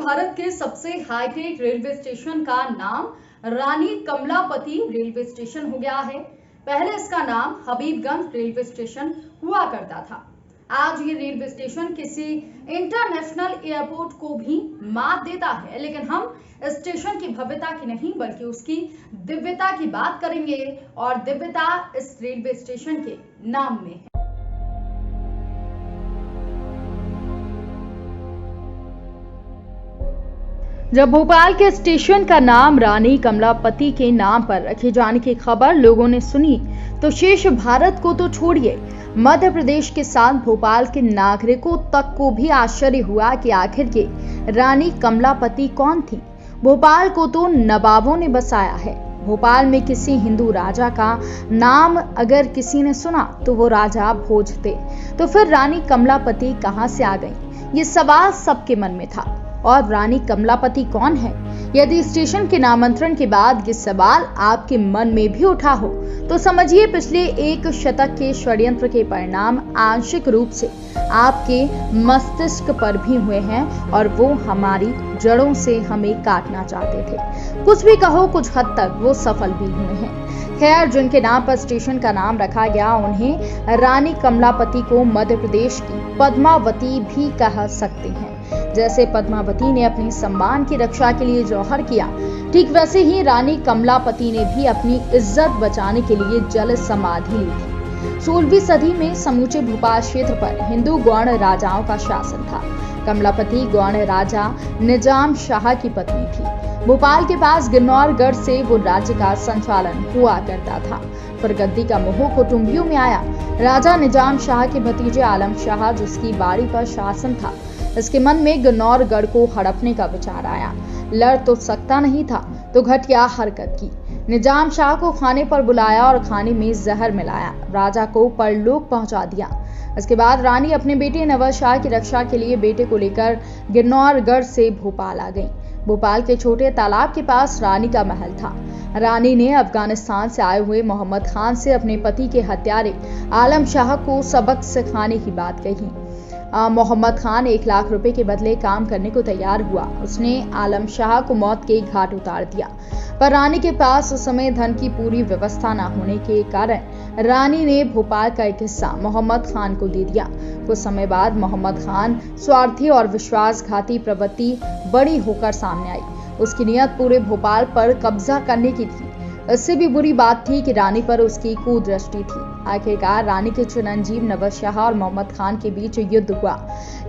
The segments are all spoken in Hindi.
भारत के सबसे हाईटेक रेलवे स्टेशन का नाम रानी कमलापति रेलवे स्टेशन हो गया है। पहले इसका नाम हबीबगंज रेलवे स्टेशन हुआ करता था। आज ये रेलवे स्टेशन किसी इंटरनेशनल एयरपोर्ट को भी मात देता है, लेकिन हम स्टेशन की भव्यता की नहीं बल्कि उसकी दिव्यता की बात करेंगे और दिव्यता इस रेलवे स्टेशन के नाम में है। जब भोपाल के स्टेशन का नाम रानी कमलापति के नाम पर रखे जाने की खबर लोगों ने सुनी तो शेष भारत को तो छोड़िए, मध्य प्रदेश के साथ भोपाल के नागरिकों तक को भी आश्चर्य हुआ कि आखिर ये रानी कमलापति कौन थी। भोपाल को तो नवाबों ने बसाया है। भोपाल में किसी हिंदू राजा का नाम अगर किसी ने सुना तो वो राजा भोज थे, तो फिर रानी कमलापति कहां से आ गई, ये सवाल सबके मन में था। और रानी कमलापति कौन है? यदि स्टेशन के नामांतरण के बाद ये सवाल आपके मन में भी उठा हो तो समझिए पिछले एक शतक के षड्यंत्र के परिणाम आंशिक रूप से आपके मस्तिष्क पर भी हुए हैं और वो हमारी जड़ों से हमें काटना चाहते थे। कुछ भी कहो, कुछ हद तक वो सफल भी हुए हैं। खैर, जिनके नाम पर स्टेशन का नाम रखा गया उन्हें रानी कमलापति को मध्य प्रदेश की पद्मावती भी कह सकते हैं। जैसे पद्मावती ने अपनी सम्मान की रक्षा के लिए जौहर किया, ठीक वैसे ही रानी कमलापति ने भी अपनी इज्जत बचाने के लिए जल समाधि ली थी। 16वीं सदी में समूचे भोपाल क्षेत्र पर हिंदू गौड़ राजाओं का शासन था। कमलापति गौड़ राजा निजाम शाह की पत्नी थी। भोपाल के पास गिरनौरगढ़ से वो राज्य का संचालन हुआ करता था। पर गद्दी का मोह कुटुंबियों में आया। राजा निजाम शाह के भतीजे आलम शाह, जिसकी बाड़ी पर शासन था, इसके मन में गिरनौरगढ़ को हड़पने का विचार आया। लड़ तो सकता नहीं था तो घटिया हरकत की। निजाम शाह को खाने पर बुलाया और खाने में जहर मिलाया, राजा को परलोक पहुंचा दिया। इसके बाद रानी अपने बेटे नवाज शाह की रक्षा के लिए बेटे को लेकर गिरनौरगढ़ से भोपाल आ गई। भोपाल के छोटे तालाब के पास रानी का महल था। रानी ने अफगानिस्तान से आए हुए मोहम्मद खान से अपने पति के हत्यारे आलम शाह को सबक सिखाने की बात कही। मोहम्मद खान 1 लाख रुपए के बदले काम करने को तैयार हुआ। उसने आलम शाह को मौत के घाट उतार दिया, पर रानी के पास उस समय धन की पूरी व्यवस्था न होने के कारण रानी ने भोपाल का एक हिस्सा मोहम्मद खान को दे दिया। कुछ समय बाद मोहम्मद खान स्वार्थी और विश्वासघाती प्रवृत्ति बड़ी होकर सामने आई। उसकी नियत पूरे भोपाल पर कब्जा करने की थी। इससे भी बुरी बात थी कि रानी पर उसकी कुदृष्टि थी। आखिरकार रानी के चिरंजीव नवाज शाह और मोहम्मद खान के बीच युद्ध हुआ।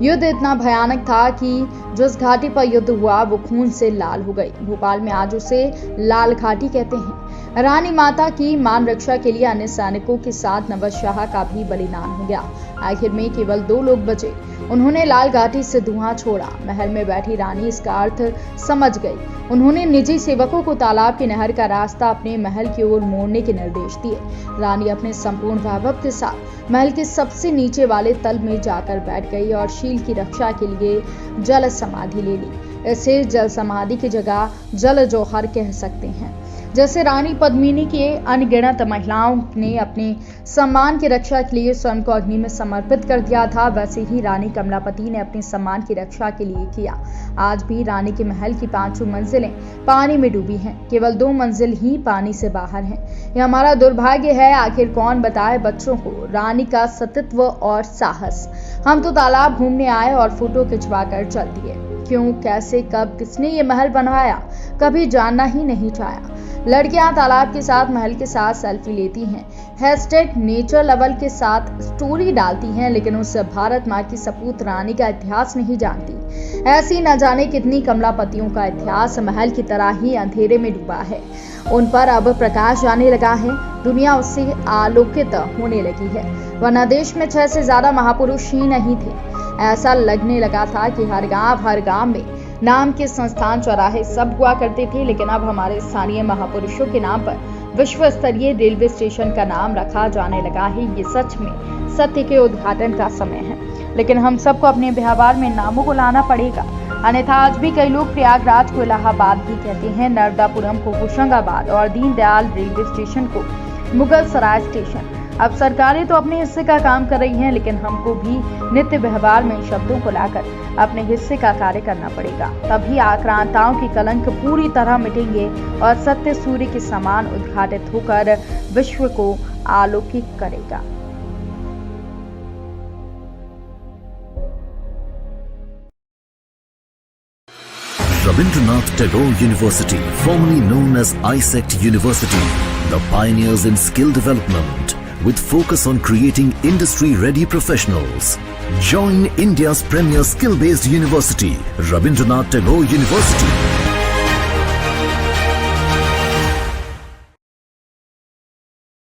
युद्ध इतना भयानक था कि जिस घाटी पर युद्ध हुआ वो खून से लाल हो गई। भोपाल में आज उसे लाल घाटी कहते हैं। रानी माता की मान रक्षा के लिए अन्य सैनिकों के साथ नवाज शाह का भी बलिदान हो गया। आखिर में केवल 2 लोग बचे। उन्होंने लाल घाटी से धुआं छोड़ा। महल में बैठी रानी इसका अर्थ समझ गई। उन्होंने निजी सेवकों को तालाब की नहर का रास्ता अपने महल की ओर मोड़ने के निर्देश दिए। रानी अपने संपूर्ण वैभव के साथ महल के सबसे नीचे वाले तल में जाकर बैठ गई और शील की रक्षा के लिए जल समाधि ले ली। इसे जल समाधि की जगह जल जौहर कह सकते हैं। जैसे रानी पद्मिनी के अनगिनत महिलाओं ने अपने सम्मान की रक्षा के लिए स्वयं को अग्नि में समर्पित कर दिया था, वैसे ही रानी कमलापति ने अपने सम्मान की रक्षा के लिए किया। आज भी रानी के महल की 5 मंजिलें पानी में डूबी हैं। केवल 2 मंजिल ही पानी से बाहर हैं। यह हमारा दुर्भाग्य है। आखिर कौन बताए बच्चों को रानी का सतीत्व और साहस। हम तो तालाब घूमने आए और फोटो खिंचवा कर चल दिए। क्यों, कैसे, कब, किसने ये महल बनवाया, कभी जानना ही नहीं चाहा। लड़कियां तालाब के साथ महल के साथ सेल्फी लेती हैं, हैशटैग नेचर लेवल के साथ स्टोरी डालती हैं, लेकिन उस भारत माँ की सपूत रानी का इतिहास नहीं जानती। ऐसी न जाने कितनी कमलापतियों का इतिहास महल की तरह ही अंधेरे में डूबा है। उन पर अब प्रकाश आने लगा है। दुनिया उससे आलोकित होने लगी है, वरना देश में 6 से ज्यादा महापुरुष ही नहीं थे। ऐसा लगने लगा था कि हर गांव में नाम के संस्थान, चौराहे सब हुआ करते थे, लेकिन अब हमारे स्थानीय महापुरुषों के नाम पर विश्व स्तरीय रेलवे स्टेशन का नाम रखा जाने लगा है। ये सच में सत्य के उद्घाटन का समय है, लेकिन हम सबको अपने व्यवहार में नामों को लाना पड़ेगा, अन्यथा आज भी कई लोग प्रयागराज को इलाहाबाद भी कहते हैं, नर्मदापुरम को होशंगाबाद और दीनदयाल रेलवे स्टेशन को मुगल सराय स्टेशन, अब सरकारें तो अपने हिस्से का काम कर रही हैं, लेकिन हमको भी नित्य व्यवहार में इन शब्दों को लाकर अपने हिस्से का कार्य करना पड़ेगा। तभी आक्रांताओं की कलंक पूरी तरह मिटेंगे और सत्य सूर्य के समान उद्घाटित होकर विश्व को आलोकित करेगा। Rabindranath Tagore University, formerly known as ISECT University, the pioneers in skill development with focus on creating industry-ready professionals. Join India's premier skill-based university, Rabindranath Tagore University.